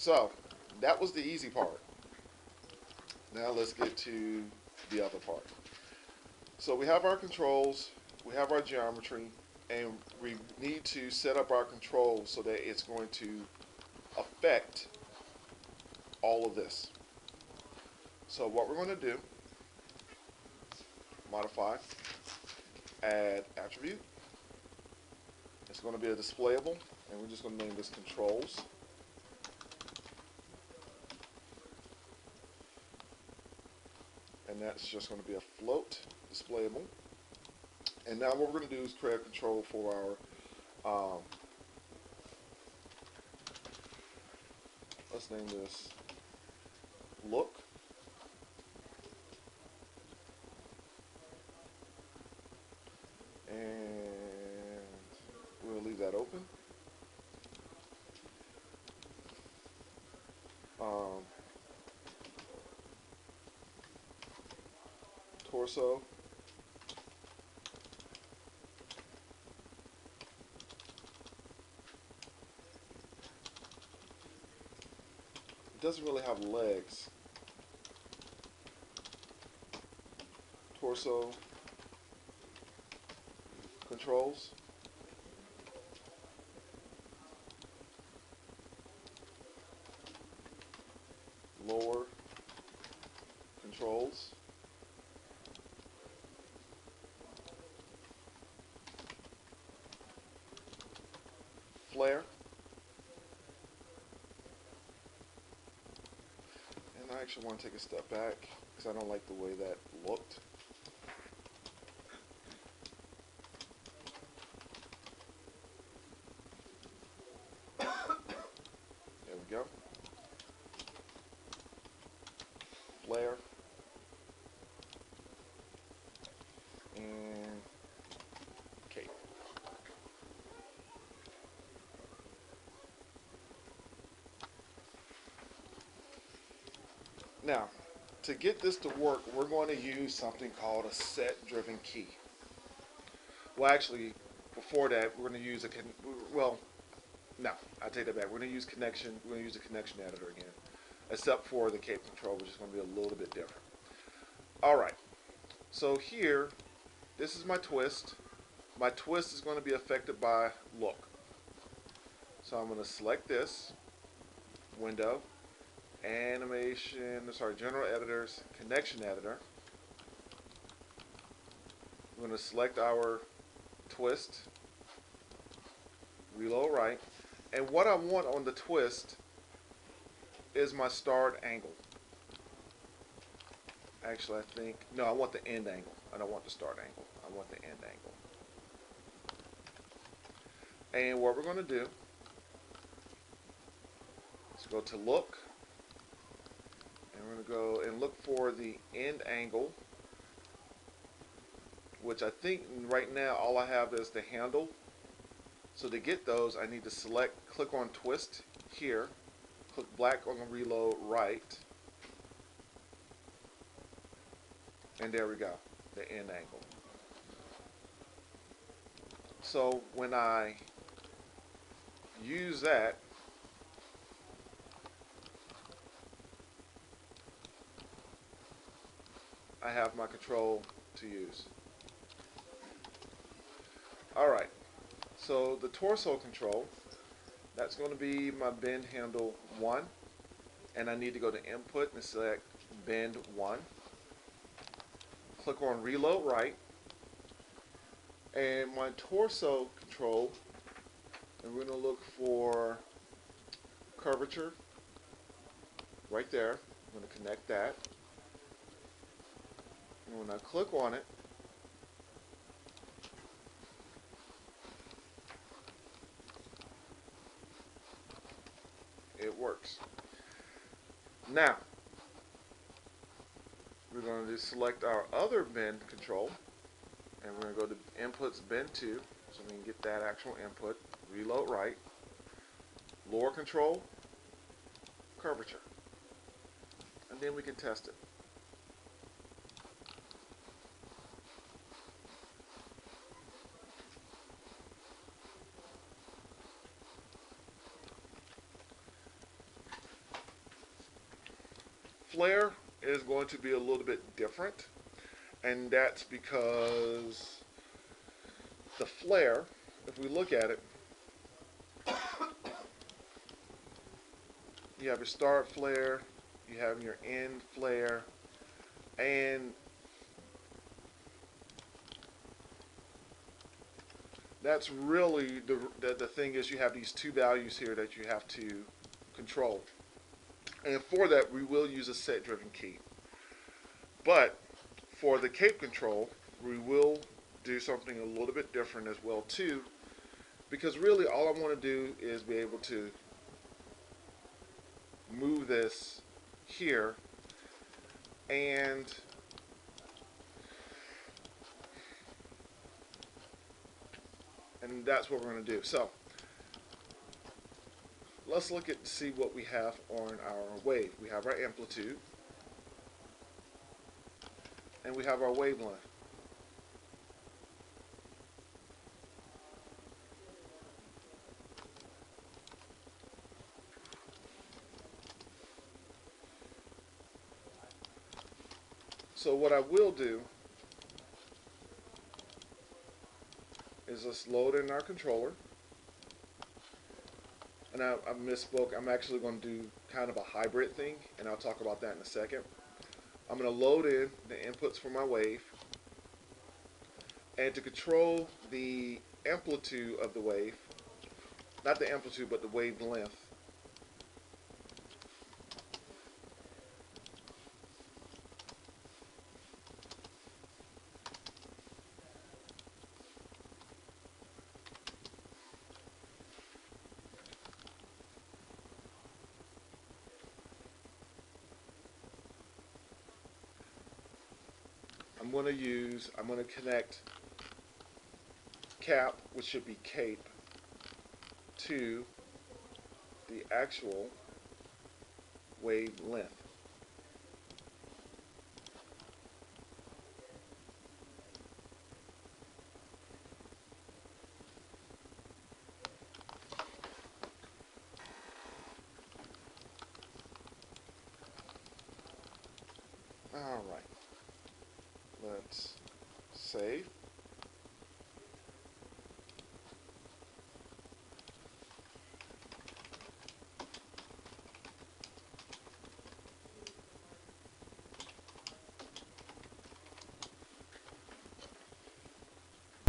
So that was the easy part. Now let's get to the other part. So we have our controls, we have our geometry, and we need to set up our controls so that it's going to affect all of this. So what we're going to do, modify, add attribute. It's going to be a displayable, and we're just going to name this controls. And that's just going to be a float displayable. And now what we're going to do is create a control for our, let's name this look. And we'll leave that open. Torso. It doesn't really have legs. Torso. Controls. Lower controls. Flare. And I actually want to take a step back because I don't like the way that looked. There we go. Flare. And cape. Now, to get this to work, we're going to use something called a set-driven key. Well, actually, before that, we're going to use no, I take that back. We're going to use connection. We're going to use the connection editor again, except for the cape control, which is going to be a little bit different. All right. So here, this is my twist. My twist is going to be affected by look. So I'm going to select this window, general editors, connection editor. We're going to select our twist, reload right, and what I want on the twist is my start angle. Actually, I want the end angle. I don't want the start angle. I want the end angle. And what we're going to do is go to look, and we're going to go and look for the end angle, which I think right now all I have is the handle. So to get those, I need to click on twist here, click black on the reload right, and there we go, the end angle. So when I use that, I have my control to use. Alright, so the torso control, that's going to be my bend handle 1, and I need to go to input and select bend 1. Click on reload right, and my torso control, and we're going to look for curvature right there. I'm going to connect that, and when I click on it, it works. Now we're going to select our other bend control, and we're going to go to inputs bend 2 so we can get that actual input, reload right, lower control, curvature, and then we can test it. flare is going to be a little bit different, and that's because the flare, if we look at it, you have your start flare, you have your end flare, and that's really the thing is you have these two values here that you have to control. And for that, we will use a set-driven key. But for the cape control, we will do something a little bit different as well too, because really all I want to do is be able to move this here, and that's what we're going to do. So let's look at see what we have on our wave. We have our amplitude, and we have our wavelength. So what I will do is let's load in our controller. And I misspoke. I'm actually going to do kind of a hybrid thing, and I'll talk about that in a second. I'm going to load in the inputs for my wave. And to control the amplitude of the wave, not the amplitude, but the wavelength, I'm going to connect cap, which should be cape, to the actual wavelength. All right, let's save.